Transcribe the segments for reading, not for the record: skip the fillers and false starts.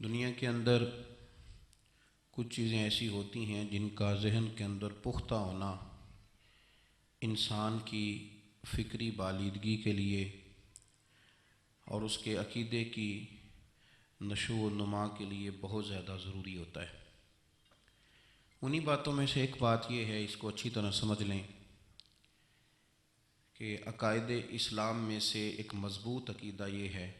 دنیا کے اندر کچھ چیزیں ایسی ہوتی ہیں جن کا ذہن کے اندر پختہ ہونا انسان کی فکری بالیدگی کے لیے اور اس کے عقیدے کی نشو و نما کے لیے بہت زیادہ ضروری ہوتا ہے۔ انہی باتوں میں سے ایک بات یہ ہے، اس کو اچھی طرح سمجھ لیں کہ عقائد اسلام میں سے ایک مضبوط عقیدہ یہ ہے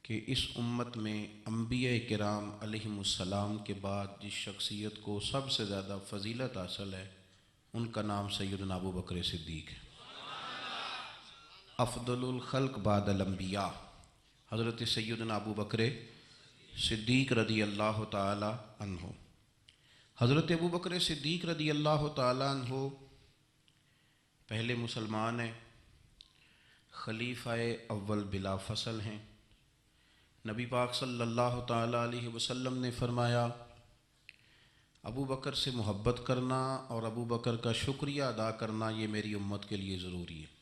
کہ اس امت میں انبیاء کرام علیہم السلام کے بعد جس شخصیت کو سب سے زیادہ فضیلت حاصل ہے ان کا نام سیدنا ابو بکر صدیق ہے۔ افضل الخلق بعد الانبیاء حضرت سیدنا ابو بکر صدیق رضی اللہ تعالی عنہ۔ حضرت ابو بکر صدیق رضی اللہ تعالی عنہ پہلے مسلمان ہیں، خلیفہ اول بلا فصل ہیں۔ نبی پاک صلی اللہ تعالی علیہ وسلم نے فرمایا ابو بکر سے محبت کرنا اور ابو بکر کا شکریہ ادا کرنا یہ میری امت کے لیے ضروری ہے۔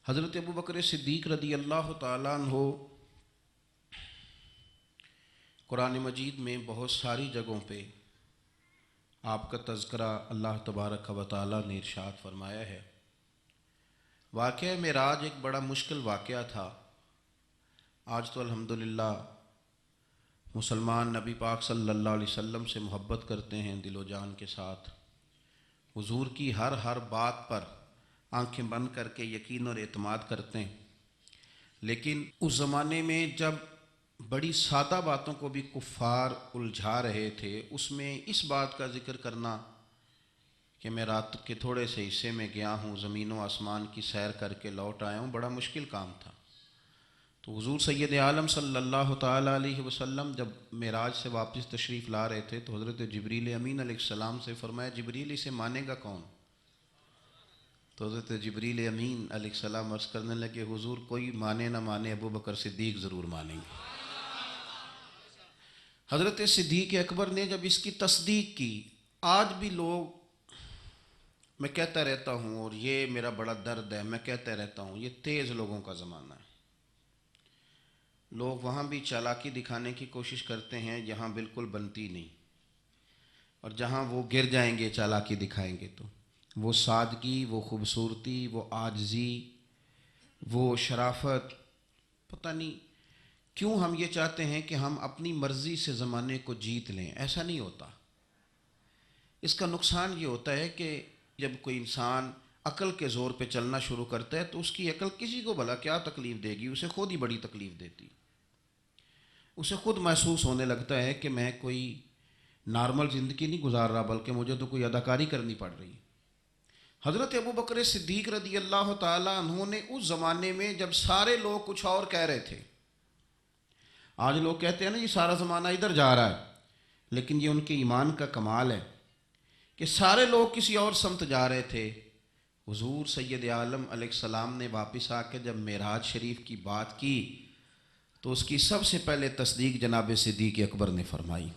حضرت ابو بکر صدیق رضی اللہ تعالیٰ عنہ قرآن مجید میں بہت ساری جگہوں پہ آپ کا تذکرہ اللہ تبارک و تعالیٰ نے ارشاد فرمایا ہے۔ واقعہ معراج ایک بڑا مشکل واقعہ تھا۔ آج تو الحمدللہ مسلمان نبی پاک صلی اللہ علیہ وسلم سے محبت کرتے ہیں دل و جان کے ساتھ، حضور کی ہر بات پر آنکھیں بند کر کے یقین اور اعتماد کرتے ہیں، لیکن اس زمانے میں جب بڑی سادہ باتوں کو بھی کفار الجھا رہے تھے، اس میں اس بات کا ذکر کرنا کہ میں رات کے تھوڑے سے حصے میں گیا ہوں، زمین و آسمان کی سیر کر کے لوٹ آیا ہوں، بڑا مشکل کام تھا۔ تو حضور سید عالم صلی اللہ تعالیٰ علیہ وسلم جب معراج سے واپس تشریف لا رہے تھے تو حضرت جبریل امین علیہ السلام سے فرمایا جبریل اسے مانے گا کون؟ تو حضرت جبریل امین علیہ السلام عرض کرنے لگے حضور کوئی مانے نہ مانے ابو بکر صدیق ضرور مانیں گے۔ حضرت صدیق اکبر نے جب اس کی تصدیق کی، آج بھی لوگ، میں کہتا رہتا ہوں اور یہ میرا بڑا درد ہے، میں کہتا رہتا ہوں یہ تیز لوگوں کا زمانہ ہے۔ لوگ وہاں بھی چالاکی دکھانے کی کوشش کرتے ہیں جہاں بالکل بنتی نہیں، اور جہاں وہ گر جائیں گے چالاکی دکھائیں گے تو وہ سادگی، وہ خوبصورتی، وہ عاجزی، وہ شرافت، پتہ نہیں کیوں ہم یہ چاہتے ہیں کہ ہم اپنی مرضی سے زمانے کو جیت لیں۔ ایسا نہیں ہوتا۔ اس کا نقصان یہ ہوتا ہے کہ جب کوئی انسان عقل کے زور پہ چلنا شروع کرتا ہے تو اس کی عقل کسی کو بھلا کیا تکلیف دے گی، اسے خود ہی بڑی تکلیف دیتی، اسے خود محسوس ہونے لگتا ہے کہ میں کوئی نارمل زندگی نہیں گزار رہا بلکہ مجھے تو کوئی اداکاری کرنی پڑ رہی۔ حضرت ابو بکر صدیق رضی اللہ تعالیٰ عنہ نے اس زمانے میں جب سارے لوگ کچھ اور کہہ رہے تھے، آج لوگ کہتے ہیں نا یہ سارا زمانہ ادھر جا رہا ہے، لیکن یہ ان کے ایمان کا کمال ہے کہ سارے لوگ کسی اور سمت جا رہے تھے، حضور سید عالم علیہ السلام نے واپس آ کے جب معراج شریف کی بات کی تو اس کی سب سے پہلے تصدیق جناب صدیق اکبر نے فرمائی۔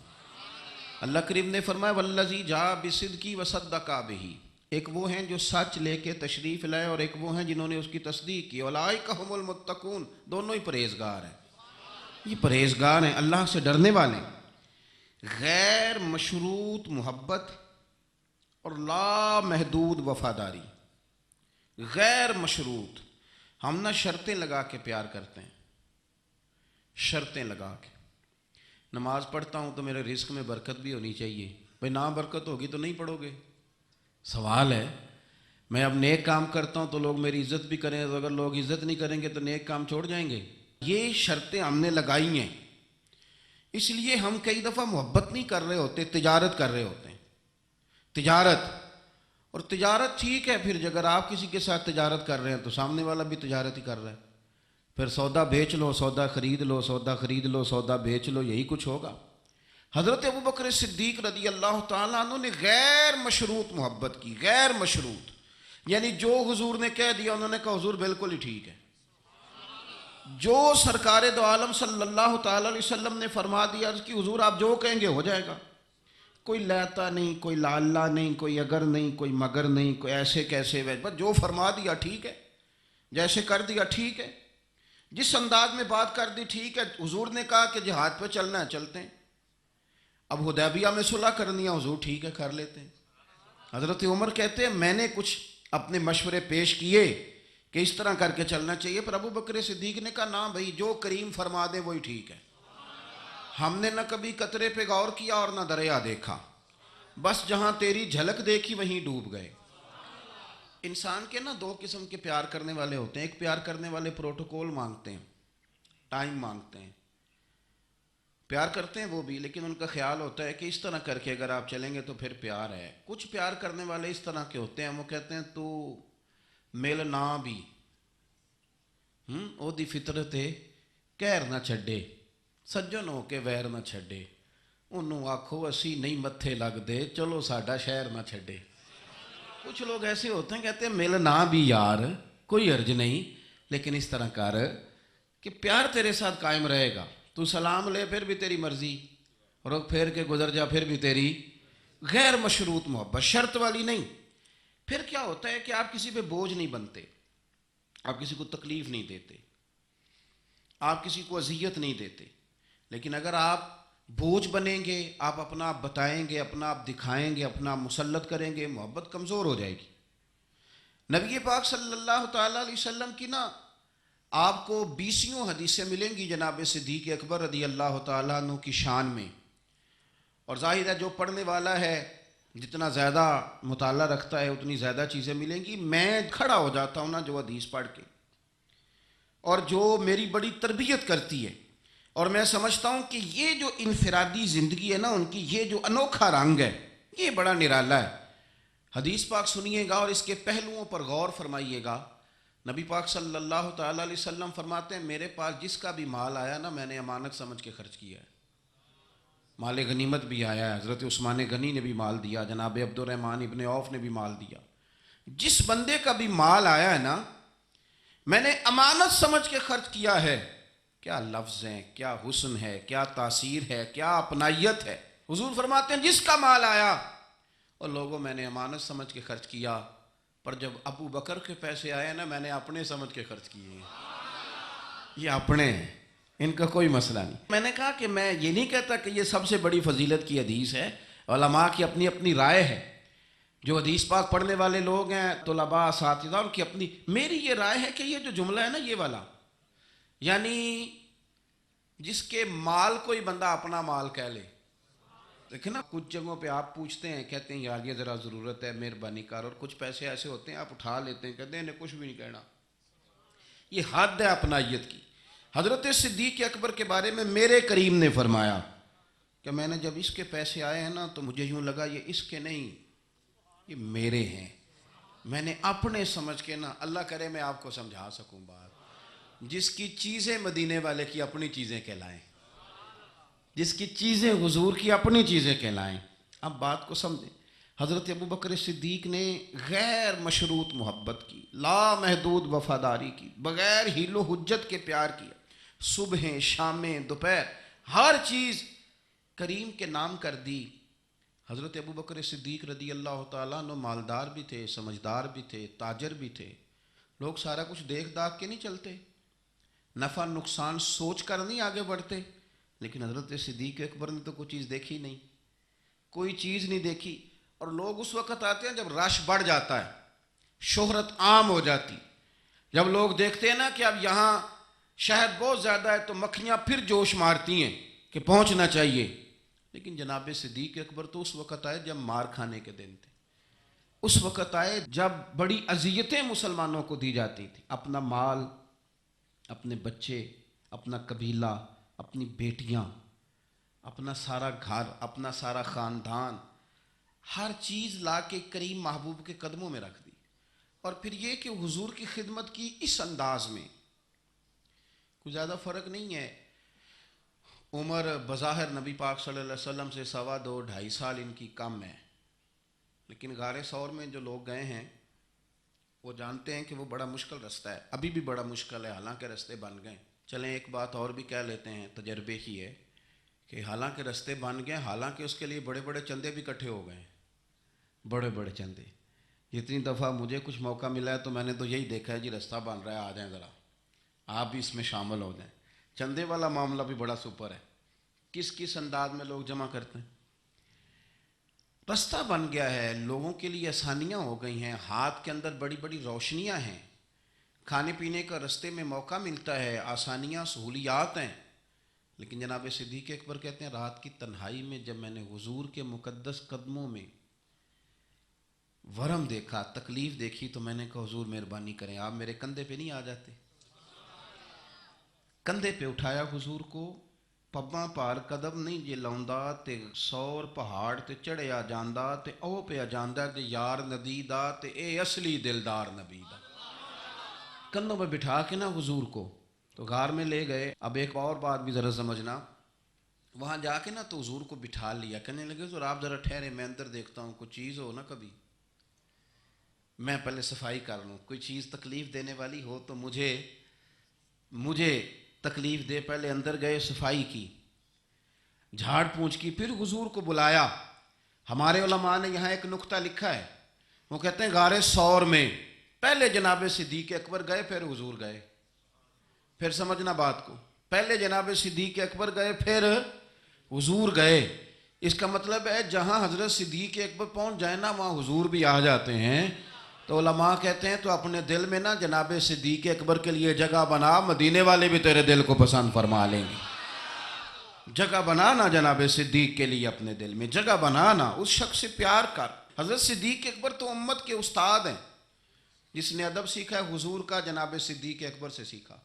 اللہ کریم نے فرمایا والذی جاء بصدق وصدق بہ، ایک وہ ہیں جو سچ لے کے تشریف لائے اور ایک وہ ہیں جنہوں نے اس کی تصدیق کی، اولئک ھم المتقون، دونوں ہی پرہیزگار ہیں۔ یہ پرہیزگار ہیں، اللہ سے ڈرنے والے، غیر مشروط محبت اور لا محدود وفاداری۔ غیر مشروط، ہم نہ شرطیں لگا کے پیار کرتے ہیں، شرطیں لگا کے۔ نماز پڑھتا ہوں تو میرے رزق میں برکت بھی ہونی چاہیے، بھئی نہ برکت ہوگی تو نہیں پڑھو گے، سوال ہے۔ میں اب نیک کام کرتا ہوں تو لوگ میری عزت بھی کریں، تو اگر لوگ عزت نہیں کریں گے تو نیک کام چھوڑ جائیں گے۔ یہ شرطیں ہم نے لگائی ہیں، اس لیے ہم کئی دفعہ محبت نہیں کر رہے ہوتے، تجارت کر رہے ہوتے ہیں۔ تجارت، اور تجارت ٹھیک ہے، پھر اگر آپ کسی کے ساتھ تجارت کر رہے ہیں تو سامنے والا بھی تجارت ہی کر رہا ہے، پھر سودا بیچ لو، سودا خرید لو، سودا خرید لو، سودا بیچ لو، یہی کچھ ہوگا۔ حضرت ابو بکر صدیق رضی اللہ تعالیٰ عنہ نے غیر مشروط محبت کی، غیر مشروط، یعنی جو حضور نے کہہ دیا انہوں نے کہا حضور بالکل ہی ٹھیک ہے، جو سرکار دو عالم صلی اللہ تعالیٰ علیہ وسلم نے فرما دیا کہ حضور آپ جو کہیں گے ہو جائے گا، کوئی لیتا نہیں، کوئی لالا نہیں، کوئی اگر نہیں، کوئی مگر نہیں، کوئی ایسے کیسے، بس جو فرما دیا ٹھیک ہے، جیسے کر دیا ٹھیک ہے۔ جس انداز میں بات کر دی ٹھیک ہے، حضور نے کہا کہ جہاد پہ چلنا ہے چلتے ہیں، اب حدیبیہ میں صلح کرنی ہے، حضور ٹھیک ہے کر لیتے ہیں۔ حضرت عمر کہتے ہیں میں نے کچھ اپنے مشورے پیش کیے کہ اس طرح کر کے چلنا چاہیے، پر ابو بکر صدیق نے کہا نا بھائی جو کریم فرما دے وہی ٹھیک ہے، ہم نے نہ کبھی قطرے پہ غور کیا اور نہ دریا دیکھا، بس جہاں تیری جھلک دیکھی وہیں ڈوب گئے۔ انسان کے نا دو قسم کے پیار کرنے والے ہوتے ہیں، ایک پیار کرنے والے پروٹوکول مانگتے ہیں، ٹائم مانگتے ہیں، پیار کرتے ہیں وہ بھی، لیکن ان کا خیال ہوتا ہے کہ اس طرح کر کے اگر آپ چلیں گے تو پھر پیار ہے۔ کچھ پیار کرنے والے اس طرح کے ہوتے ہیں، وہ کہتے ہیں تو مل نہ بھی او دی فطرت ہے کہر نہ چھڈے، سجن ہو کے ویر نہ چھڈے، انہوں آکھو اسی نہیں متھے لگ دے، چلو ساڈا شہر نہ چھڈے۔ کچھ لوگ ایسے ہوتے ہیں کہتے ہیں مل نہ بھی یار کوئی عرض نہیں، لیکن اس طرح کر کہ پیار تیرے ساتھ قائم رہے گا، تو سلام لے پھر بھی تیری مرضی، رخ پھیر کے گزر جا پھر بھی تیری، غیر مشروط محبت، شرط والی نہیں۔ پھر کیا ہوتا ہے کہ آپ کسی پہ بوجھ نہیں بنتے، آپ کسی کو تکلیف نہیں دیتے، آپ کسی کو اذیت نہیں دیتے، لیکن اگر آپ بوجھ بنیں گے، آپ اپنا آپ بتائیں گے، اپنا آپ دکھائیں گے، اپنا آپ مسلط کریں گے، محبت کمزور ہو جائے گی۔ نبی پاک صلی اللہ تعالیٰ علیہ وسلم کی نا آپ کو 20 حدیثیں ملیں گی جناب صدیق اکبر رضی اللہ تعالیٰ عنہ کی شان میں، اور ظاہر ہے جو پڑھنے والا ہے جتنا زیادہ مطالعہ رکھتا ہے اتنی زیادہ چیزیں ملیں گی۔ میں کھڑا ہو جاتا ہوں نا جو حدیث پڑھ کے، اور جو میری بڑی تربیت کرتی ہے، اور میں سمجھتا ہوں کہ یہ جو انفرادی زندگی ہے نا ان کی، یہ جو انوکھا رنگ ہے یہ بڑا نرالا ہے۔ حدیث پاک سنیے گا اور اس کے پہلوؤں پر غور فرمائیے گا۔ نبی پاک صلی اللہ تعالیٰ علیہ وسلم فرماتے ہیں میرے پاس جس کا بھی مال آیا نا میں نے امانت سمجھ کے خرچ کیا ہے۔ مال غنیمت بھی آیا ہے، حضرت عثمان غنی نے بھی مال دیا، جناب عبد الرحمن ابن عوف نے بھی مال دیا، جس بندے کا بھی مال آیا ہے نا میں نے امانت سمجھ کے خرچ کیا ہے۔ کیا لفظ ہیں، کیا حسن ہے، کیا تاثیر ہے، کیا اپنائیت ہے۔ حضور فرماتے ہیں جس کا مال آیا اور لوگوں میں نے امانت سمجھ کے خرچ کیا، پر جب ابو بکر کے پیسے آئے نا میں نے اپنے سمجھ کے خرچ کیے ہیں، یہ اپنے ہیں، ان کا کوئی مسئلہ نہیں۔ میں نے کہا کہ میں یہ نہیں کہتا کہ یہ سب سے بڑی فضیلت کی حدیث ہے، علماء کی اپنی اپنی رائے ہے، جو حدیث پاک پڑھنے والے لوگ ہیں طلباء اساتذہ ان کی اپنی، میری یہ رائے ہے کہ یہ جو جملہ ہے نا یہ والا، یعنی جس کے مال کوئی بندہ اپنا مال کہہ لے، دیکھیں نا کچھ جگہوں پہ آپ پوچھتے ہیں کہتے ہیں یار یہ ذرا ضرورت ہے مہربانی کر، اور کچھ پیسے ایسے ہوتے ہیں آپ اٹھا لیتے ہیں کہتے ہیں انہیں کچھ بھی نہیں کہنا، یہ حد ہے اپنائیت کی۔ حضرت صدیق اکبر کے بارے میں میرے کریم نے فرمایا کہ میں نے جب اس کے پیسے آئے ہیں نا تو مجھے یوں لگا یہ اس کے نہیں یہ میرے ہیں، میں نے اپنے سمجھ کے نا، اللہ کرے میں آپ کو سمجھا سکوں بات، جس کی چیزیں مدینے والے کی اپنی چیزیں کہلائیں، جس کی چیزیں حضور کی اپنی چیزیں کہلائیں۔ اب بات کو سمجھیں، حضرت ابو بکر صدیق نے غیر مشروط محبت کی، لا محدود وفاداری کی، بغیر حیل و حجت کے پیار کیا، صبحیں شامیں دوپہر ہر چیز کریم کے نام کر دی۔ حضرت ابو بکر صدیق رضی اللہ تعالیٰ عنہ مالدار بھی تھے، سمجھدار بھی تھے، تاجر بھی تھے، لوگ سارا کچھ دیکھ داکھ کے نہیں چلتے، نفع نقصان سوچ کر نہیں آگے بڑھتے، لیکن حضرت صدیق اکبر نے تو کوئی چیز دیکھی نہیں، کوئی چیز نہیں دیکھی، اور لوگ اس وقت آتے ہیں جب رش بڑھ جاتا ہے، شہرت عام ہو جاتی، جب لوگ دیکھتے ہیں نا کہ اب یہاں شہد بہت زیادہ ہے تو مکھیاں پھر جوش مارتی ہیں کہ پہنچنا چاہیے، لیکن جناب صدیق اکبر تو اس وقت آئے جب مار کھانے کے دن تھے، اس وقت آئے جب بڑی اذیتیں مسلمانوں کو دی جاتی تھی، اپنا مال، اپنے بچے، اپنا قبیلہ، اپنی بیٹیاں، اپنا سارا گھر، اپنا سارا خاندان، ہر چیز لا کے کریم محبوب کے قدموں میں رکھ دی، اور پھر یہ کہ حضور کی خدمت کی اس انداز میں، کوئی زیادہ فرق نہیں ہے۔ عمر بظاہر نبی پاک صلی اللہ علیہ وسلم سے 2.5 سال ان کی کم ہے، لیکن غار ثور میں جو لوگ گئے ہیں وہ جانتے ہیں کہ وہ بڑا مشکل رستہ ہے، ابھی بھی بڑا مشکل ہے، حالانکہ رستے بن گئے۔ چلیں ایک بات اور بھی کہہ لیتے ہیں، تجربے کی ہے کہ حالانکہ رستے بن گئے، حالانکہ اس کے لیے بڑے بڑے چندے بھی اکٹھے ہو گئے، بڑے بڑے چندے۔ جتنی دفعہ مجھے کچھ موقع ملا ہے تو میں نے تو یہی دیکھا ہے جی رستہ بن رہا ہے، آ جائیں ذرا، آپ بھی اس میں شامل ہو جائیں. چندے والا معاملہ بھی بڑا سپر ہے. کس کس انداز میں لوگ جمع کرتے ہیں. رستہ بن گیا ہے، لوگوں کے لیے آسانیاں ہو گئی ہیں، ہاتھ کے اندر بڑی بڑی روشنیاں ہیں، کھانے پینے کا رستے میں موقع ملتا ہے، آسانیاں سہولیات ہیں. لیکن جناب صدیق اکبر کہتے ہیں رات کی تنہائی میں جب میں نے حضور کے مقدس قدموں میں ورم دیکھا، تکلیف دیکھی، تو میں نے کہا حضور مہربانی کریں، آپ میرے کندھے پہ نہیں آ جاتے. کندھے پہ اٹھایا حضور کو، پباں پار قدم نہیں جے لاؤندا تے سور پہاڑ تے چڑھیا جاندا تے او پہ جاندا تے یار نبی دا تے اے اصلی دلدار نبی دا. کندھوں پہ بٹھا کے نا حضور کو تو غار میں لے گئے. اب ایک اور بات بھی ذرا سمجھنا، وہاں جا کے نا تو حضور کو بٹھا لیا، کہنے لگے تو آپ ذرا ٹھہرے، میں اندر دیکھتا ہوں کوئی چیز ہو نا، کبھی میں پہلے صفائی کر لوں، کوئی چیز تکلیف دینے والی ہو تو مجھے تکلیف دے. پہلے اندر گئے، صفائی کی، جھاڑ پونچھ کی، پھر حضور کو بلایا. ہمارے علماء نے یہاں ایک نقطہ لکھا ہے، وہ کہتے ہیں غار ثور میں پہلے جناب صدیق اکبر گئے پھر حضور گئے. پھر سمجھنا بات کو، پہلے جناب صدیق اکبر گئے پھر حضور گئے. اس کا مطلب ہے جہاں حضرت صدیق اکبر پہنچ جائے نا وہاں حضور بھی آ جاتے ہیں. تو علماء کہتے ہیں تو اپنے دل میں نا جناب صدیق اکبر کے لیے جگہ بنا، مدینے والے بھی تیرے دل کو پسند فرما لیں گے. جگہ بنانا جناب صدیق کے لیے، اپنے دل میں جگہ بنانا، اس شخص سے پیار کر. حضرت صدیق اکبر تو امت کے استاد ہیں. جس نے ادب سیکھا ہے حضور کا جناب صدیق اکبر سے سیکھا،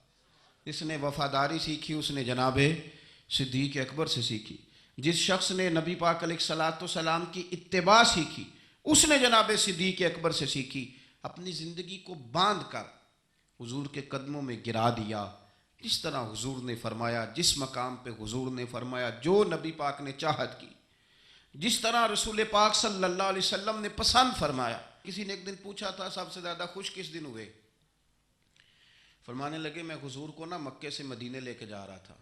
جس نے وفاداری سیکھی اس نے جناب صدیق اکبر سے سیکھی، جس شخص نے نبی پاک علیہ الصلوۃ والسلام کی اتباع سیکھی اس نے جناب صدیق اکبر سے سیکھی. اپنی زندگی کو باندھ کر حضور کے قدموں میں گرا دیا. جس طرح حضور نے فرمایا، جس مقام پہ حضور نے فرمایا، جو نبی پاک نے چاہت کی، جس طرح رسول پاک صلی اللہ علیہ وسلم نے پسند فرمایا. کسی نے ایک دن پوچھا تھا سب سے زیادہ خوش کس دن ہوئے؟ فرمانے لگے میں حضور کو نا مکے سے مدینے لے کے جا رہا تھا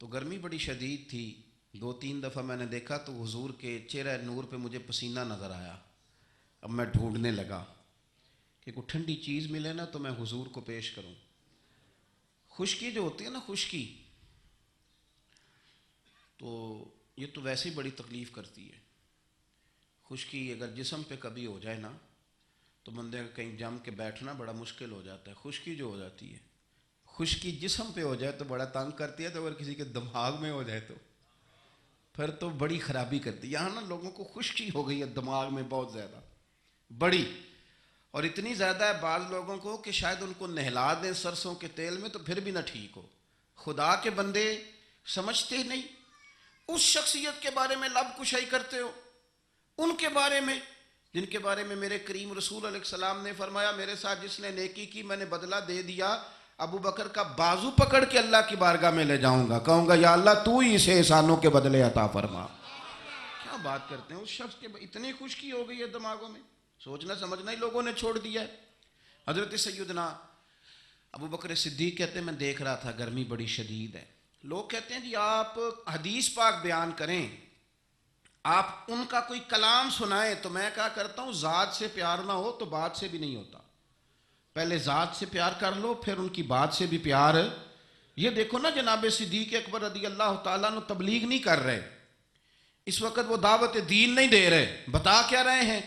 تو گرمی بڑی شدید تھی. 2-3 دفعہ میں نے دیکھا تو حضور کے چہرہ نور پہ مجھے پسینہ نظر آیا. اب میں ڈھونڈنے لگا کہ کوئی ٹھنڈی چیز ملے نا تو میں حضور کو پیش کروں. خشکی جو ہوتی ہے نا، خشکی تو یہ تو ویسے ہی بڑی تکلیف کرتی ہے. خشکی اگر جسم پہ کبھی ہو جائے نا تو بندے کا کہیں جم کے بیٹھنا بڑا مشکل ہو جاتا ہے. خشکی جو ہو جاتی ہے، خشکی جسم پہ ہو جائے تو بڑا تنگ کرتی ہے، تو اگر کسی کے دماغ میں ہو جائے تو پھر تو بڑی خرابی کرتی ہے. یہاں نا لوگوں کو خشکی ہو گئی ہے دماغ میں بہت زیادہ، بڑی، اور اتنی زیادہ ہے بعض لوگوں کو کہ شاید ان کو نہلا دیں سرسوں کے تیل میں تو پھر بھی نہ ٹھیک ہو. خدا کے بندے سمجھتے ہی نہیں. اس شخصیت کے بارے میں لب کشائی کرتے ہو، ان کے بارے میں جن کے بارے میں میرے کریم رسول علیہ السلام نے فرمایا میرے ساتھ جس نے نیکی کی میں نے بدلہ دے دیا. ابو بکر کا بازو پکڑ کے اللہ کی بارگاہ میں لے جاؤں گا، کہوں گا یا اللہ تو ہی اسے احسانوں کے بدلے عطا فرما. کیا بات کرتے ہیں، اس شخص کے اتنی خشکی ہو گئی ہے دماغوں میں، سوچنا سمجھنا ہی لوگوں نے چھوڑ دیا ہے. حضرت سیدنا ابو بکر صدیق کہتے ہیں میں دیکھ رہا تھا گرمی بڑی شدید ہے. لوگ کہتے ہیں جی آپ حدیث پاک بیان کریں، آپ ان کا کوئی کلام سنائیں، تو میں کہا کرتا ہوں ذات سے پیار نہ ہو تو بات سے بھی نہیں ہوتا. پہلے ذات سے پیار کر لو پھر ان کی بات سے بھی پیار. یہ دیکھو نا جناب صدیق اکبر رضی اللہ تعالیٰ نے تبلیغ نہیں کر رہے اس وقت، وہ دعوت دین نہیں دے رہے، بتا کیا رہے ہیں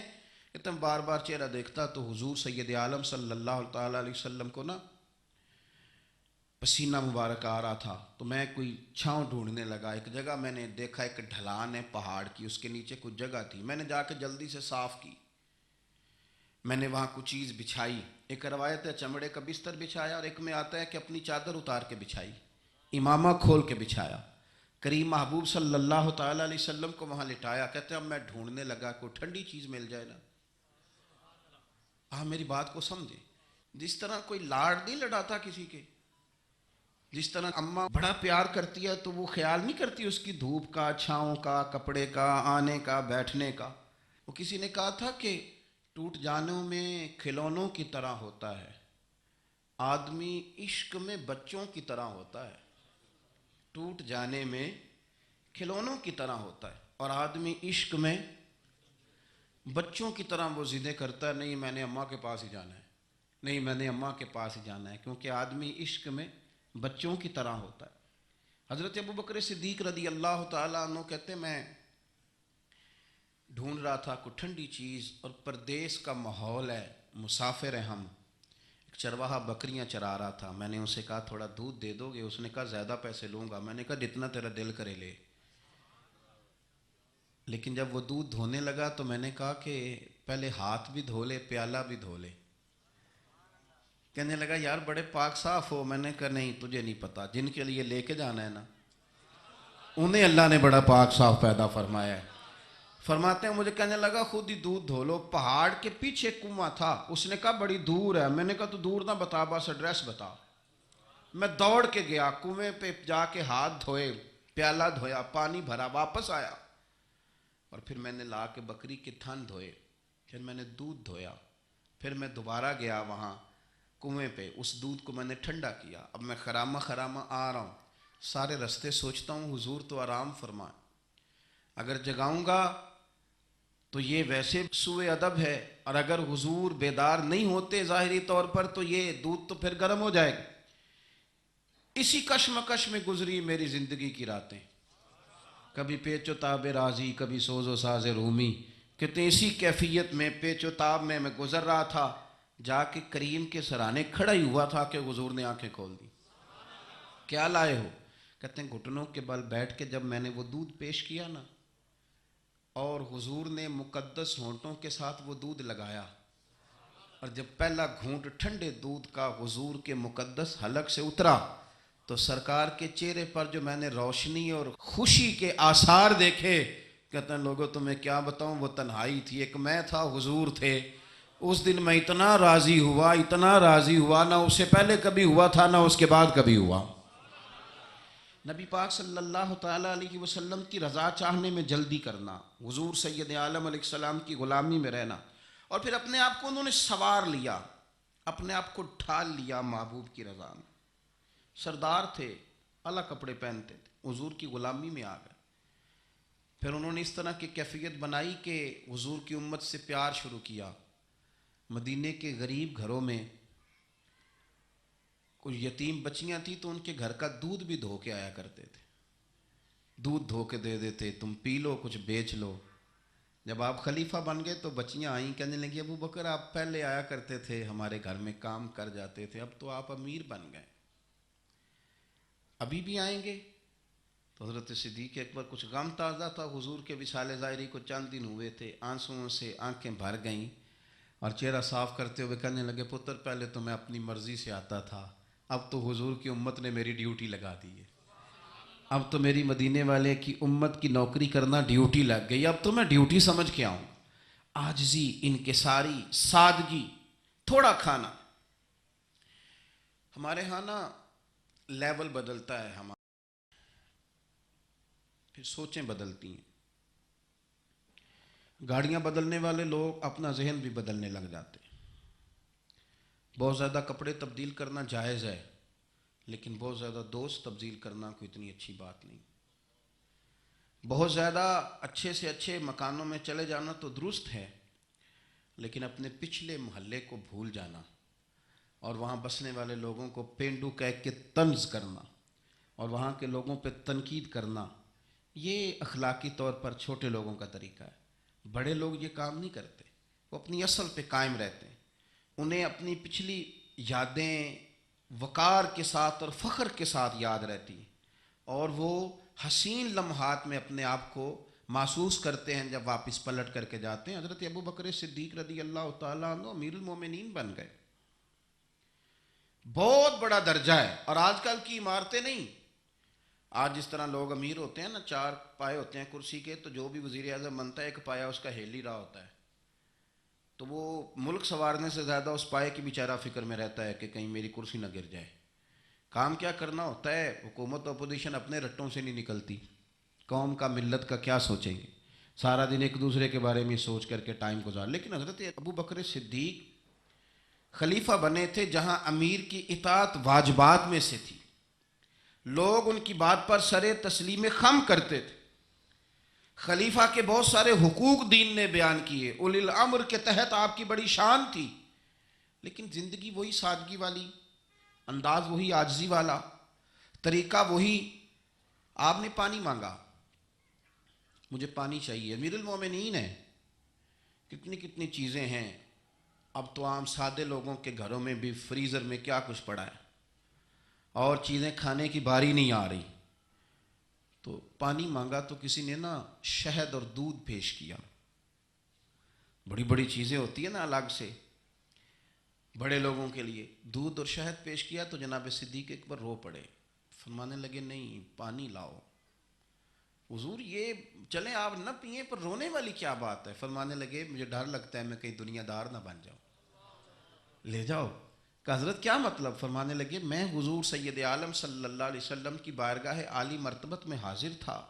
کہ تم بار بار چہرہ دیکھتا تو حضور سید عالم صلی اللہ تعالیٰ علیہ وسلم کو نا پسینہ مبارک آ رہا تھا تو میں کوئی چھاؤں ڈھونڈنے لگا. ایک جگہ میں نے دیکھا ایک ڈھلان ہے پہاڑ کی، اس کے نیچے کچھ جگہ تھی، میں نے جا کے جلدی سے صاف کی. میں نے وہاں کچھ چیز بچھائی. ایک روایت ہے چمڑے کا بستر بچھایا، اور ایک میں آتا ہے کہ اپنی چادر اتار کے بچھائی، امامہ کھول کے بچھایا. کریم محبوب صلی اللہ تعالیٰ علیہ وسلم کو وہاں لٹایا. کہتے ہیں اب میں ڈھونڈنے لگا کوئی ٹھنڈی چیز مل جائے نا. میری بات کو سمجھے، جس طرح کوئی لاڑ نہیں لڑاتا کسی کے، جس طرح اماں بڑا پیار کرتی ہے تو وہ خیال نہیں کرتی اس کی دھوپ کا، چھاؤں کا، کپڑے کا، آنے کا، بیٹھنے کا. وہ کسی نے کہا تھا کہ ٹوٹ جانوں میں کھلونوں کی طرح ہوتا ہے، آدمی عشق میں بچوں کی طرح ہوتا ہے. ٹوٹ جانے میں کھلونوں کی طرح ہوتا ہے اور آدمی عشق میں بچوں کی طرح وہ ضدیں کرتا ہے، نہیں میں نے اماں کے پاس ہی جانا ہے، نہیں میں نے اماں کے پاس ہی جانا ہے، کیونکہ آدمی عشق میں بچوں کی طرح ہوتا ہے۔ حضرت ابو بکر صدیق رضی اللہ تعالیٰ عنہ کہتے میں ڈھونڈ رہا تھا کوئی ٹھنڈی چیز، اور پردیس کا ماحول ہے، مسافر ہیں ہم۔ ایک چرواہا بکریاں چرا رہا تھا، میں نے اسے کہا تھوڑا دودھ دے دو گے؟ اس نے کہا زیادہ پیسے لوں گا۔ میں نے کہا جتنا تیرا دل کرے لے۔ لیکن جب وہ دودھ دھونے لگا تو میں نے کہا کہ پہلے ہاتھ بھی دھو لے، پیالہ بھی دھو لے۔ کہنے لگا یار بڑے پاک صاف ہو۔ میں نے کہا نہیں تجھے نہیں پتا، جن کے لیے لے کے جانا ہے نا انہیں اللہ نے بڑا پاک صاف پیدا فرمایا ہے۔ فرماتے ہیں مجھے کہنے لگا خود ہی دودھ دھو لو۔ پہاڑ کے پیچھے کنواں تھا، اس نے کہا بڑی دور ہے۔ میں نے کہا تو دور نہ بتا، بس ایڈریس بتا۔ میں دوڑ کے گیا کنویں پہ، جا کے ہاتھ دھوئے، پیالہ دھویا، پانی بھرا، واپس آیا، اور پھر میں نے لا کے بکری کے تھن دھوئے، پھر میں نے دودھ دھویا، پھر میں دوبارہ گیا وہاں کنویں پہ، اس دودھ کو میں نے ٹھنڈا کیا۔ اب میں خرامہ خرامہ آ رہا ہوں، سارے رستے سوچتا ہوں حضور تو آرام فرمائیں، اگر جگاؤں گا تو یہ ویسے سوء ادب ہے، اور اگر حضور بیدار نہیں ہوتے ظاہری طور پر تو یہ دودھ تو پھر گرم ہو جائے گا۔ اسی کشمکش میں گزری میری زندگی کی راتیں، کبھی پیچ و تاب راضی، کبھی سوز و ساز رومی۔ کہتے اسی کیفیت میں پیچ و تاب میں گزر رہا تھا، جا کے کریم کے سرانے کھڑا ہی ہوا تھا کہ حضور نے آنکھیں کھول دی۔ کیا لائے ہو؟ کہتے ہیں گھٹنوں کے بل بیٹھ کے جب میں نے وہ دودھ پیش کیا نا، اور حضور نے مقدس ہونٹوں کے ساتھ وہ دودھ لگایا، اور جب پہلا گھونٹ ٹھنڈے دودھ کا حضور کے مقدس حلق سے اترا تو سرکار کے چہرے پر جو میں نے روشنی اور خوشی کے آثار دیکھے، کہتے ہیں لوگوں تمہیں کیا بتاؤں، وہ تنہائی تھی، ایک میں تھا حضور تھے۔ اس دن میں اتنا راضی ہوا، اتنا راضی ہوا، نہ اس سے پہلے کبھی ہوا تھا نہ اس کے بعد کبھی ہوا۔ نبی پاک صلی اللہ تعالیٰ علیہ وسلم کی رضا چاہنے میں جلدی کرنا، حضور سید عالم علیہ السلام کی غلامی میں رہنا، اور پھر اپنے آپ کو انہوں نے سوار لیا، اپنے آپ کو ڈھال لیا محبوب کی رضا میں۔ سردار تھے، اعلیٰ کپڑے پہنتے تھے، حضور کی غلامی میں آ گئے۔ پھر انہوں نے اس طرح کی کیفیت بنائی کہ حضور کی امت سے پیار شروع کیا۔ مدینے کے غریب گھروں میں کچھ یتیم بچیاں تھیں تو ان کے گھر کا دودھ بھی دھو کے آیا کرتے تھے، دودھ دھو کے دے دیتے، تم پی لو کچھ بیچ لو۔ جب آپ خلیفہ بن گئے تو بچیاں آئیں، کہنے لگی ابو بکر آپ پہلے آیا کرتے تھے ہمارے گھر میں کام کر جاتے تھے، اب تو آپ امیر بن گئے، ابھی بھی آئیں گے؟ تو حضرت صدیق اکبر کچھ غم تازہ تھا، حضور کے وصال ظاہری کو چند دن ہوئے تھے، آنسوؤں سے آنکھیں بھر گئیں، اور چہرہ صاف کرتے ہوئے کہنے لگے پتر پہلے تو میں اپنی مرضی سے آتا تھا، اب تو حضور کی امت نے میری ڈیوٹی لگا دی ہے، اب تو میری مدینے والے کی امت کی نوکری کرنا ڈیوٹی لگ گئی، اب تو میں ڈیوٹی سمجھ کے آؤں۔ عاجزی، انکساری، سادگی، تھوڑا کھانا۔ ہمارے ہاں نا لیول بدلتا ہے، ہمارا پھر سوچیں بدلتی ہیں، گاڑیاں بدلنے والے لوگ اپنا ذہن بھی بدلنے لگ جاتے ہیں۔ بہت زیادہ کپڑے تبدیل کرنا جائز ہے، لیکن بہت زیادہ دوست تبدیل کرنا کوئی اتنی اچھی بات نہیں۔ بہت زیادہ اچھے سے اچھے مکانوں میں چلے جانا تو درست ہے، لیکن اپنے پچھلے محلے کو بھول جانا اور وہاں بسنے والے لوگوں کو پینڈو کہہ کے طنز کرنا اور وہاں کے لوگوں پہ تنقید کرنا، یہ اخلاقی طور پر چھوٹے لوگوں کا طریقہ ہے۔ بڑے لوگ یہ کام نہیں کرتے، وہ اپنی اصل پہ قائم رہتے ہیں، انہیں اپنی پچھلی یادیں وقار کے ساتھ اور فخر کے ساتھ یاد رہتی ہیں، اور وہ حسین لمحات میں اپنے آپ کو محسوس کرتے ہیں جب واپس پلٹ کر کے جاتے ہیں۔ حضرت ابو بکر صدیق رضی اللہ تعالیٰ عنہ امیر المومنین بن گئے، بہت بڑا درجہ ہے، اور آج کل کی عمارتیں نہیں۔ آج جس طرح لوگ امیر ہوتے ہیں نا، 4 پائے ہوتے ہیں کرسی کے، تو جو بھی وزیر اعظم بنتا ہے 1 پایا اس کا ہیل ہی رہا ہوتا ہے، تو وہ ملک سنوارنے سے زیادہ اس پائے کی بیچارہ فکر میں رہتا ہے کہ کہیں میری کرسی نہ گر جائے۔ کام کیا کرنا ہوتا ہے، حکومت اپوزیشن اپنے رٹوں سے نہیں نکلتی، قوم کا ملت کا کیا سوچیں گے، سارا دن ایک دوسرے کے بارے میں سوچ کر کے ٹائم گزار۔ لیکن حضرت ابو بکر صدیق خلیفہ بنے تھے جہاں امیر کی اطاعت واجبات میں سے تھی، لوگ ان کی بات پر سر تسلیم خم کرتے تھے۔ خلیفہ کے بہت سارے حقوق دین نے بیان کیے، اولی الامر کے تحت آپ کی بڑی شان تھی، لیکن زندگی وہی سادگی والی، انداز وہی عاجزی والا، طریقہ وہی. آپ نے پانی مانگا، مجھے پانی چاہیے، امیر المومنین ہے. کتنی کتنی چیزیں ہیں. اب تو عام سادے لوگوں کے گھروں میں بھی فریزر میں کیا کچھ پڑا ہے، اور چیزیں کھانے کی باری نہیں آ رہی. تو پانی مانگا تو کسی نے نا شہد اور دودھ پیش کیا. بڑی بڑی چیزیں ہوتی ہیں نا الگ سے بڑے لوگوں کے لیے. دودھ اور شہد پیش کیا تو جناب صدیق اکبر رو پڑے، فرمانے لگے نہیں پانی لاؤ. حضور یہ چلیں آپ نہ پئیں، پر رونے والی کیا بات ہے؟ فرمانے لگے مجھے ڈر لگتا ہے میں کہیں دنیا دار نہ بن جاؤں. لے جاؤ. کہ حضرت کیا مطلب؟ فرمانے لگے میں حضور سید عالم صلی اللہ علیہ وسلم کی بارگاہ عالی مرتبت میں حاضر تھا،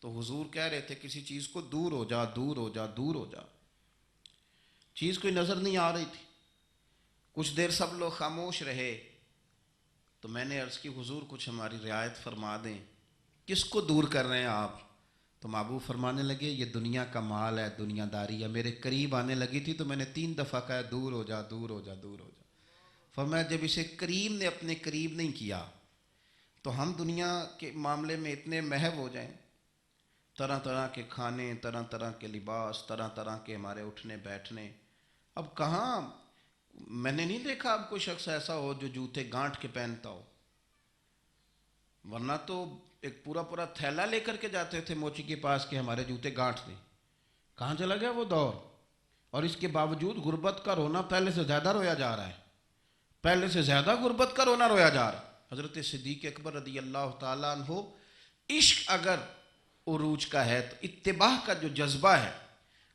تو حضور کہہ رہے تھے کسی چیز کو دور ہو جا، دور ہو جا، دور ہو جا. چیز کوئی نظر نہیں آ رہی تھی. کچھ دیر سب لوگ خاموش رہے تو میں نے عرض کی حضور کچھ ہماری رعایت فرما دیں، کس کو دور کر رہے ہیں آپ؟ تو محبوب فرمانے لگے یہ دنیا کا مال ہے، دنیا داری ہے. میرے قریب آنے لگی تھی تو میں نے 3 دفعہ کہا دور ہو جا، دور ہو جا، دور ہو جا. فرمایا جب اسے کریم نے اپنے قریب نہیں کیا تو ہم دنیا کے معاملے میں اتنے محو ہو جائیں. طرح طرح کے کھانے، طرح طرح کے لباس، طرح طرح کے ہمارے اٹھنے بیٹھنے. اب کہاں میں نے نہیں دیکھا اب کوئی شخص ایسا ہو جو جوتے گانٹھ کے پہنتا ہو، ورنہ تو ایک پورا پورا تھیلا لے کر کے جاتے تھے موچی کے پاس کہ ہمارے جوتے گانٹھ دیں. کہاں چلا گیا وہ دور؟ اور اس کے باوجود غربت کا رونا پہلے سے زیادہ رویا جا رہا ہے، پہلے سے زیادہ غربت کا رونا رویا جا رہا ہے. حضرت صدیق اکبر رضی اللہ تعالیٰ عنہ، عشق اگر عروج کا ہے تو اتباع کا جو جذبہ ہے،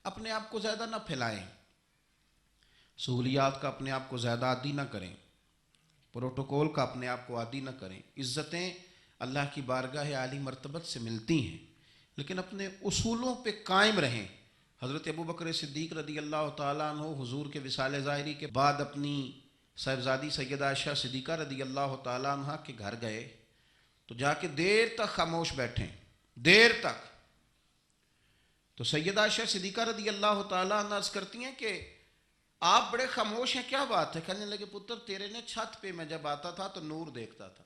اپنے آپ کو زیادہ نہ پھیلائیں، سہولیات کا اپنے آپ کو زیادہ عادی نہ کریں، پروٹوکول کا اپنے آپ کو عادی نہ کریں. عزتیں اللہ کی بارگاہ عالی مرتبت سے ملتی ہیں، لیکن اپنے اصولوں پہ قائم رہیں. حضرت ابوبکر صدیق رضی اللہ تعالیٰ عنہ حضور کے وصال ظاہری کے بعد اپنی صاحبزادی سیدہ عائشہ صدیقہ رضی اللہ تعالیٰ عنہ کے گھر گئے تو جا کے دیر تک خاموش بیٹھیں، دیر تک. تو سیدہ عائشہ صدیقہ رضی اللہ تعالیٰ عنہ عرض کرتی ہیں کہ آپ بڑے خاموش ہیں، کیا بات ہے؟ کہنے لگے پتر تیرے نے چھت پہ میں جب آتا تھا تو نور دیکھتا تھا،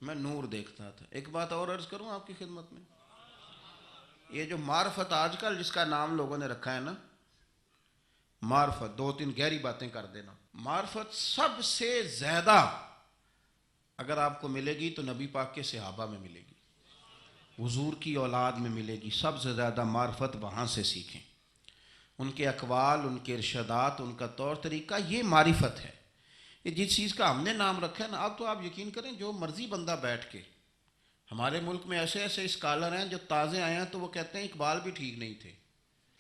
میں نور دیکھتا تھا. ایک بات اور عرض کروں آپ کی خدمت میں، یہ جو معرفت آج کل جس کا نام لوگوں نے رکھا ہے نا معرفت، 2-3 گہری باتیں کر دینا. معرفت سب سے زیادہ اگر آپ کو ملے گی تو نبی پاک کے صحابہ میں ملے گی، حضور کی اولاد میں ملے گی. سب سے زیادہ معرفت وہاں سے سیکھیں، ان کے اقوال، ان کے ارشادات، ان کا طور طریقہ، یہ معرفت ہے. یہ جس چیز کا ہم نے نام رکھا ہے نا، اب تو آپ یقین کریں جو مرضی بندہ بیٹھ کے، ہمارے ملک میں ایسے ایسے اسکالر ہیں جو تازے آئے ہیں تو وہ کہتے ہیں اقبال بھی ٹھیک نہیں تھے،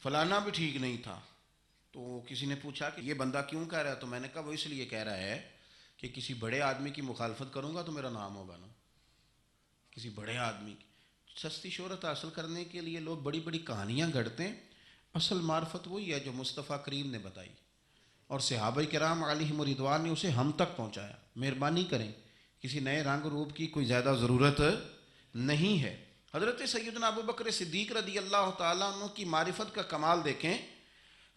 فلانا بھی ٹھیک نہیں تھا. تو کسی نے پوچھا کہ یہ بندہ کیوں کہہ رہا ہے؟ تو میں نے کہا وہ اس لیے کہہ رہا ہے کہ کسی بڑے آدمی کی مخالفت کروں گا تو میرا نام ہوگا نا. کسی بڑے آدمی کی سستی شہرت حاصل کرنے کے لیے لوگ بڑی بڑی کہانیاں گھڑتے ہیں. اصل معرفت وہی ہے جو مصطفیٰ کریم نے بتائی اور صحابہ کرام علیہم رضوان نے اسے ہم تک پہنچایا. مہربانی کریں، کسی نئے رنگ روپ کی کوئی زیادہ ضرورت نہیں ہے. حضرت سیدنا ابوبکر صدیق رضی اللہ تعالیٰ عنہ کی معرفت کا کمال دیکھیں.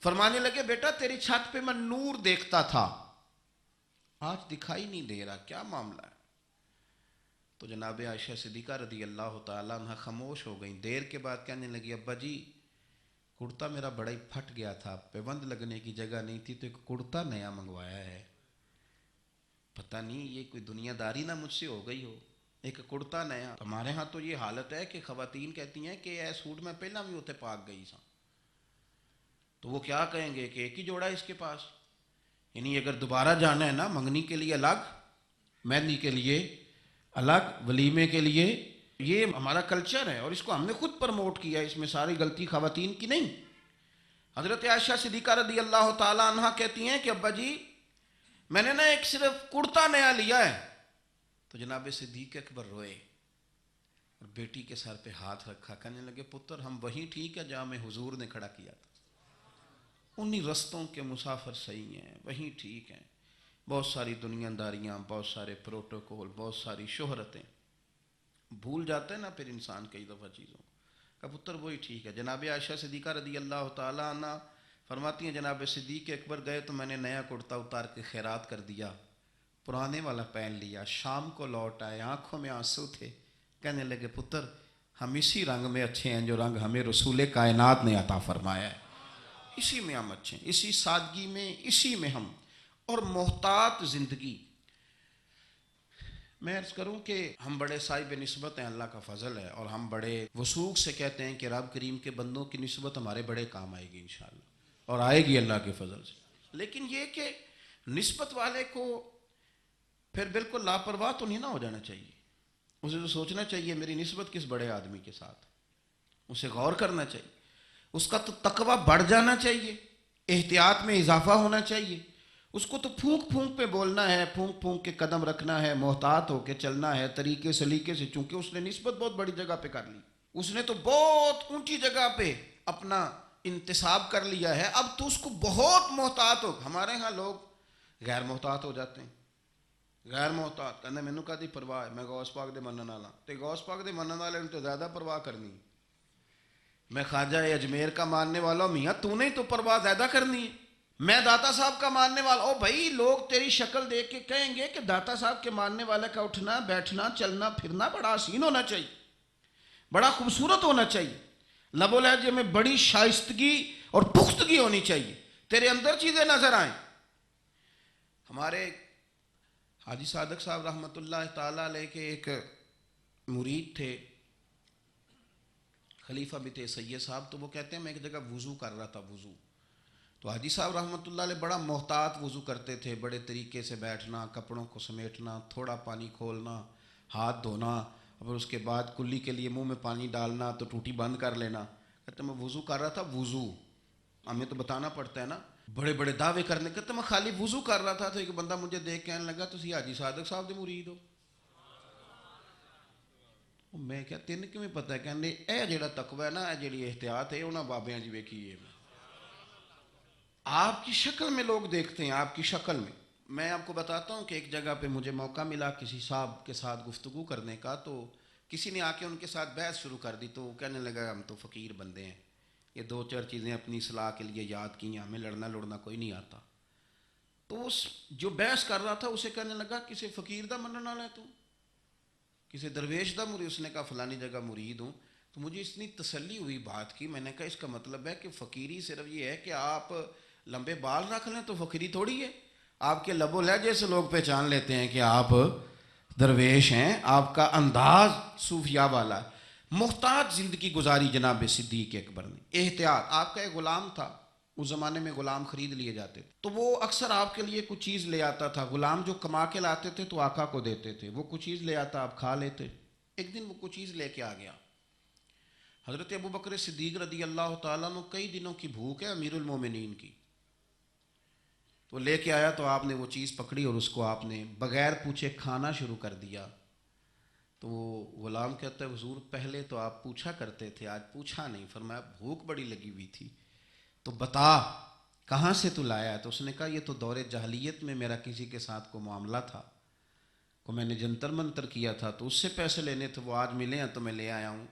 فرمانے لگے بیٹا تیری چھت پہ میں نور دیکھتا تھا، آج دکھائی نہیں دے رہا، کیا معاملہ ہے؟ تو جناب عائشہ صدیقہ رضی اللہ تعالیٰ عنہ خاموش ہو گئیں. دیر کے بعد کہنے لگی ابا جی کرتا میرا بڑا ہی پھٹ گیا تھا، پیوند لگنے کی جگہ نہیں تھی تو ایک کرتا نیا منگوایا ہے، پتہ نہیں یہ کوئی دنیا داری نہ مجھ سے ہو گئی ہو، ایک کرتا نیا. ہمارے ہاں تو یہ حالت ہے کہ خواتین کہتی ہیں کہ اے سوٹ میں پہلا بھی ہوتے پاک گئی سا، تو وہ کیا کہیں گے کہ ایک ہی جوڑا ہے اس کے پاس. یعنی اگر دوبارہ جانا ہے نا منگنی کے لیے الگ، مہندی کے لیے الگ، ولیمے کے لیے، یہ ہمارا کلچر ہے اور اس کو ہم نے خود پرموٹ کیا. اس میں ساری غلطی خواتین کی نہیں. حضرت عائشہ صدیقہ رضی اللہ تعالیٰ عنہ کہتی ہیں کہ ابا جی میں نے نا ایک صرف کرتا نیا لیا ہے. تو جناب صدیق اکبر روئے اور بیٹی کے سر پہ ہاتھ رکھا، کہنے لگے پتر ہم وہیں ٹھیک ہے جہاں میں حضور نے کھڑا کیا تھا، انہی رستوں کے مسافر صحیح ہیں، وہیں ٹھیک ہیں. بہت ساری دنیا داریاں، بہت سارے پروٹوکول، بہت ساری شہرتیں، بھول جاتے ہیں نا پھر انسان کئی دفعہ چیزوں کا. پتر وہی ٹھیک ہے. جناب عائشہ صدیقہ رضی اللہ تعالیٰ عنہ فرماتی ہیں جناب صدیق اکبر گئے تو میں نے نیا کرتا اتار کے خیرات کر دیا، پرانے والا پہن لیا، شام کو لوٹ آئے، آنکھوں میں آنسو تھے، کہنے لگے پتر ہم اسی رنگ میں اچھے ہیں جو رنگ ہمیں رسول کائنات نے عطا فرمایا ہے، اسی میں ہم اچھے ہیں، اسی سادگی میں، اسی میں ہم۔ اور محتاط زندگی، میں عرض کروں کہ ہم بڑے صاحب نسبت ہیں، اللہ کا فضل ہے، اور ہم بڑے وثوق سے کہتے ہیں کہ رب کریم کے بندوں کی نسبت ہمارے بڑے کام آئے گی انشاءاللہ، اور آئے گی اللہ کے فضل سے۔ لیکن یہ کہ نسبت والے کو پھر بالکل لاپرواہ تو نہیں نہ ہو جانا چاہیے، اسے تو سوچنا چاہیے میری نسبت کس بڑے آدمی کے ساتھ، اسے غور کرنا چاہیے، اس کا تو تقوی بڑھ جانا چاہیے، احتیاط میں اضافہ ہونا چاہیے، اس کو تو پھونک پھونک پہ بولنا ہے، پھونک پھونک کے قدم رکھنا ہے، محتاط ہو کے چلنا ہے، طریقے سلیقے سے، چونکہ اس نے نسبت بہت بڑی جگہ پہ کر لی، اس نے تو بہت اونچی جگہ پہ اپنا انتصاب کر لیا ہے، اب تو اس کو بہت محتاط ہو۔ ہمارے ہاں لوگ غیر محتاط ہو جاتے ہیں، غیر محتاط کہنا مینوں کادی پرواہ ہے، میں غوث پاک دے منن والا، تے غوث پاک دے منن والے نے تو زیادہ پرواہ کرنی، میں خواجہ اجمیر کا ماننے والا ہوں، میاں تو نے تو پرواہ زیادہ کرنی ہے، میں داتا صاحب کا ماننے والا، او بھائی لوگ تیری شکل دیکھ کے کہیں گے کہ داتا صاحب کے ماننے والے کا اٹھنا بیٹھنا چلنا پھرنا بڑا حسین ہونا چاہیے، بڑا خوبصورت ہونا چاہیے، لب و لہجے میں بڑی شائستگی اور پختگی ہونی چاہیے، تیرے اندر چیزیں نظر آئیں۔ ہمارے حاجی صادق صاحب رحمۃ اللہ تعالیٰ علیہ کے ایک مرید تھے خلیفہ بت سید صاحب، تو وہ کہتے ہیں میں ایک جگہ وضو کر رہا تھا، وضو تو حاجی صاحب رحمۃ اللہ علیہ بڑا محتاط وضو کرتے تھے، بڑے طریقے سے بیٹھنا، کپڑوں کو سمیٹنا، تھوڑا پانی کھولنا، ہاتھ دھونا، اور اس کے بعد کلی کے لیے منہ میں پانی ڈالنا تو ٹوٹی بند کر لینا، کہتے میں وضو کر رہا تھا، وضو ہمیں تو بتانا پڑتا ہے نا، بڑے بڑے دعوے کرنے، کہتے میں خالی وضو کر رہا تھا، تو ایک بندہ مجھے دیکھ کہنے لگا تسی حاجی صادق صاحب دے مرید ہو، میں کیا تین کیویں پتہ ہے، کہنے اے جیڑا تقوی ہے نا، اے جیڑی احتیاط ہے انہاں بابیاں جی ویکھی ہے، آپ کی شکل میں لوگ دیکھتے ہیں، آپ کی شکل میں۔ میں آپ کو بتاتا ہوں کہ ایک جگہ پہ مجھے موقع ملا کسی صاحب کے ساتھ گفتگو کرنے کا، تو کسی نے آ کے ان کے ساتھ بحث شروع کر دی، تو وہ کہنے لگا ہم تو فقیر بندے ہیں، یہ دو چار چیزیں اپنی اصلاح کے لیے یاد کی ہیں، ہمیں لڑنا کوئی نہیں آتا، تو اس جو بحث کر رہا تھا اسے کہنے لگا کسی فقیر دا منن والا ہے تو کسی درویش دا مرید، اس نے کہا فلانی جگہ مرید ہوں، تو مجھے اتنی تسلی ہوئی بات کی، میں نے کہا اس کا مطلب ہے کہ فقیری صرف یہ ہے کہ آپ لمبے بال رکھ لیں تو فقیری تھوڑی ہے، آپ کے لب و لہجے سے لوگ پہچان لیتے ہیں کہ آپ درویش ہیں، آپ کا انداز صوفیاء والا ہے۔ محتاط زندگی گزاری جناب صدیق اکبر نے، احتیاط، آپ کا ایک غلام تھا، اس زمانے میں غلام خرید لیے جاتے تھے، تو وہ اکثر آپ کے لیے کچھ چیز لے آتا تھا، غلام جو کما کے لاتے تھے تو آقا کو دیتے تھے، وہ کچھ چیز لے آتا آپ کھا لیتے، ایک دن وہ کچھ چیز لے کے آ گیا، حضرت ابو بکر صدیق رضی اللہ تعالیٰ عنہ کئی دنوں کی بھوک ہے امیر المومنین کی، تو لے کے آیا تو آپ نے وہ چیز پکڑی اور اس کو آپ نے بغیر پوچھے کھانا شروع کر دیا، تو وہ غلام کہتا ہے حضور پہلے تو آپ پوچھا کرتے تھے، آج پوچھا نہیں، فرمایا بھوک بڑی لگی ہوئی تھی، تو بتا کہاں سے تو لایا ہے، تو اس نے کہا یہ تو دور جاہلیت میں میرا کسی کے ساتھ کو معاملہ تھا، کو میں نے جنتر منتر کیا تھا تو اس سے پیسے لینے تھے، وہ آج ملے ہیں تو میں لے آیا ہوں۔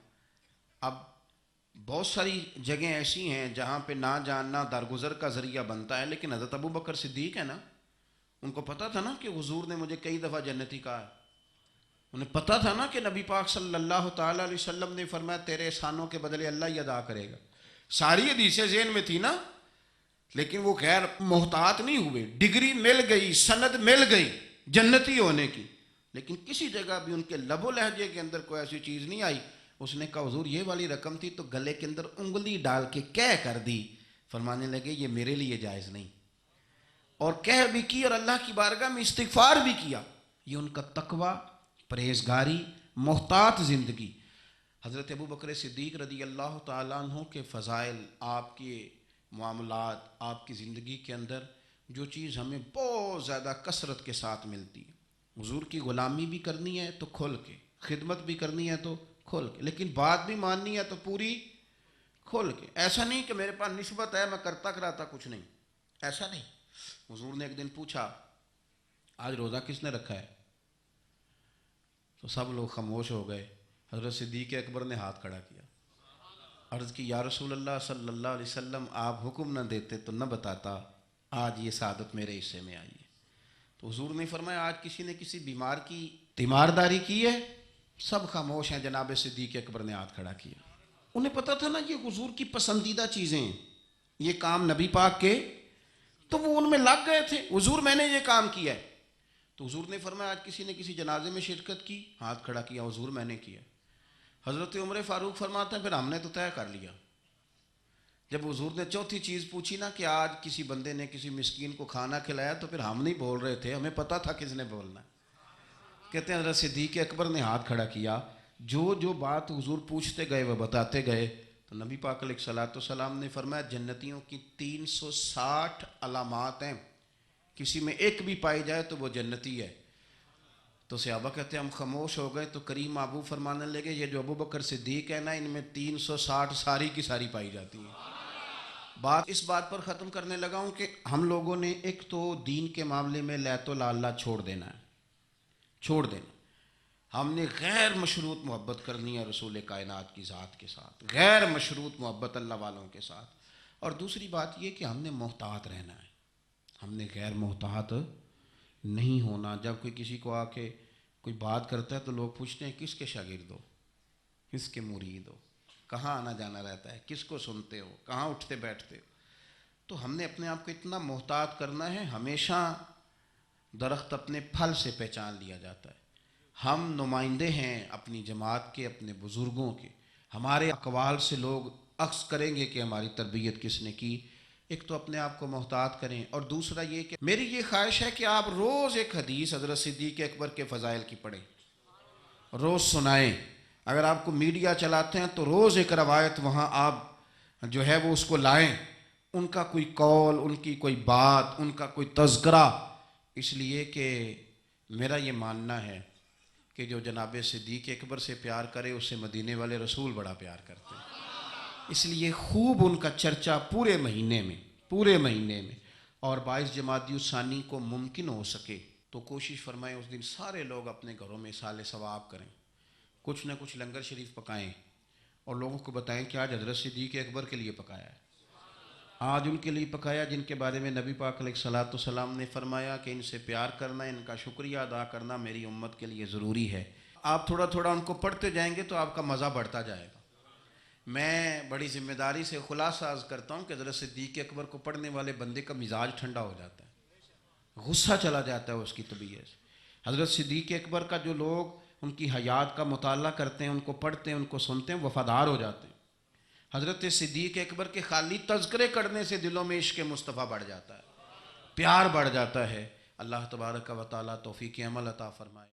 اب بہت ساری جگہیں ایسی ہیں جہاں پہ نہ جاننا درگزر کا ذریعہ بنتا ہے، لیکن حضرت ابو بکر صدیق ہے نا، ان کو پتہ تھا نا کہ حضور نے مجھے کئی دفعہ جنتی کہا ہے، انہیں پتہ تھا نا کہ نبی پاک صلی اللہ تعالیٰ علیہ وسلم نے فرمایا تیرے احسانوں کے بدلے اللہ ہی ادا کرے گا، ساری حدیثیں ذہن میں تھی نا، لیکن وہ غیر محتاط نہیں ہوئے، ڈگری مل گئی، سند مل گئی جنتی ہونے کی، لیکن کسی جگہ بھی ان کے لب و لہجے کے اندر کوئی ایسی چیز نہیں آئی، اس نے کہا حضور یہ والی رقم تھی تو گلے کے اندر انگلی ڈال کے کہہ کر دی، فرمانے لگے یہ میرے لیے جائز نہیں، اور کہہ بھی کی اور اللہ کی بارگاہ میں استغفار بھی کیا، یہ ان کا تقوی، پرہیزگاری، محتاط زندگی۔ حضرت ابو بکر صدیق رضی اللہ تعالیٰ عنہ کے فضائل، آپ کے معاملات، آپ کی زندگی کے اندر جو چیز ہمیں بہت زیادہ کثرت کے ساتھ ملتی ہے، حضور کی غلامی بھی کرنی ہے تو کھل کے، خدمت بھی کرنی ہے تو کھل کے، لیکن بات بھی ماننی ہے تو پوری کھل کے، ایسا نہیں کہ میرے پاس نسبت ہے میں کرتا کراتا کچھ نہیں، ایسا نہیں۔ حضور نے ایک دن پوچھا آج روزہ کس نے رکھا ہے، تو سب لوگ خاموش ہو گئے، حضرت صدیق اکبر نے ہاتھ کھڑا کیا، عرض کی یا رسول اللہ صلی اللہ علیہ وسلم آپ حکم نہ دیتے تو نہ بتاتا، آج یہ سعادت میرے حصے میں آئی ہے۔ تو حضور نے فرمایا آج کسی نے کسی بیمار کی تیمارداری کی ہے؟ سب خاموش ہیں۔ جناب صدیق اکبر نے ہاتھ کھڑا کیا، انہیں پتہ تھا نا یہ حضور کی پسندیدہ چیزیں ہیں، یہ کام نبی پاک کے، تو وہ ان میں لگ گئے تھے، حضور میں نے یہ کام کیا ہے۔ تو حضور نے فرمایا آج کسی نے کسی جنازے میں شرکت کی؟ ہاتھ کھڑا کیا، حضور میں نے کیا۔ حضرت عمر فاروق فرماتے ہیں پھر ہم نے تو طے کر لیا۔ جب حضور نے چوتھی چیز پوچھی نا کہ آج کسی بندے نے کسی مسکین کو کھانا کھلایا، تو پھر ہم نہیں بول رہے تھے، ہمیں پتہ تھا کس نے بولنا ہے۔ کہتے ہیں حضرت صدیق اکبر نے ہاتھ کھڑا کیا، جو بات حضور پوچھتے گئے وہ بتاتے گئے۔ تو نبی پاک علیہ الصلوۃ والسلام نے فرمایا جنتیوں کی 360 علامات ہیں، کسی میں ایک بھی پائی جائے تو وہ جنتی ہے۔ تو صحابہ کہتے ہیں ہم خاموش ہو گئے۔ تو کریم ابو فرمانے لگے یہ جو ابو بکر صدیق ہے نا، ان میں 360 ساری کی ساری پائی جاتی ہیں۔ بات اس بات پر ختم کرنے لگا ہوں کہ ہم لوگوں نے ایک تو دین کے معاملے میں لیت و لالا چھوڑ دینا ہے، چھوڑ دینا۔ ہم نے غیر مشروط محبت کرنی ہے رسول کائنات کی ذات کے ساتھ، غیر مشروط محبت اللہ والوں کے ساتھ۔ اور دوسری بات یہ کہ ہم نے محتاط رہنا ہے، ہم نے غیر محتاط نہیں ہونا۔ جب کوئی کسی کو آ کے کوئی بات کرتا ہے تو لوگ پوچھتے ہیں کس کے شاگرد ہو، کس کے مرید ہو، کہاں آنا جانا رہتا ہے، کس کو سنتے ہو، کہاں اٹھتے بیٹھتے ہو۔ تو ہم نے اپنے آپ کو اتنا محتاط کرنا ہے۔ ہمیشہ درخت اپنے پھل سے پہچان لیا جاتا ہے۔ ہم نمائندے ہیں اپنی جماعت کے، اپنے بزرگوں کے۔ ہمارے اقوال سے لوگ عکس کریں گے کہ ہماری تربیت کس نے کی۔ ایک تو اپنے آپ کو محتاط کریں، اور دوسرا یہ کہ میری یہ خواہش ہے کہ آپ روز ایک حدیث حضرت صدیق اکبر کے فضائل کی پڑھیں، روز سنائیں۔ اگر آپ کو میڈیا چلاتے ہیں تو روز ایک روایت وہاں آپ جو ہے وہ اس کو لائیں، ان کا کوئی قول، ان کی کوئی بات، ان کا کوئی تذکرہ۔ اس لیے کہ میرا یہ ماننا ہے کہ جو جناب صدیق اکبر سے پیار کرے اسے مدینے والے رسول بڑا پیار کرتے ہیں۔ اس لیے خوب ان کا چرچا پورے مہینے میں، اور 22 جمادی الثانی کو ممکن ہو سکے تو کوشش فرمائیں اس دن سارے لوگ اپنے گھروں میں اصال ثواب کریں، کچھ نہ کچھ لنگر شریف پکائیں، اور لوگوں کو بتائیں کہ آج حضرت صدیق اکبر کے لیے پکایا ہے، آج ان کے لیے پکایا جن کے بارے میں نبی پاک علیہ الصلوۃ والسلام نے فرمایا کہ ان سے پیار کرنا، ان کا شکریہ ادا کرنا میری امت کے لیے ضروری ہے۔ آپ تھوڑا تھوڑا ان کو پڑھتے جائیں گے تو آپ کا مزہ بڑھتا جائے گا۔ میں بڑی ذمہ داری سے خلاصہ عرض کرتا ہوں کہ حضرت صدیق اکبر کو پڑھنے والے بندے کا مزاج ٹھنڈا ہو جاتا ہے، غصہ چلا جاتا ہے اس کی طبیعت سے۔ حضرت صدیق اکبر کا جو لوگ ان کی حیات کا مطالعہ کرتے ہیں، ان کو پڑھتے ہیں، ان کو سنتے ہیں، وفادار ہو جاتے ہیں۔ حضرت صدیق اکبر کے خالی تذکرے کرنے سے دلوں میں عشق مصطفیٰ بڑھ جاتا ہے، پیار بڑھ جاتا ہے۔ اللہ تبارک و تعالیٰ توفیق عمل عطا فرمائے۔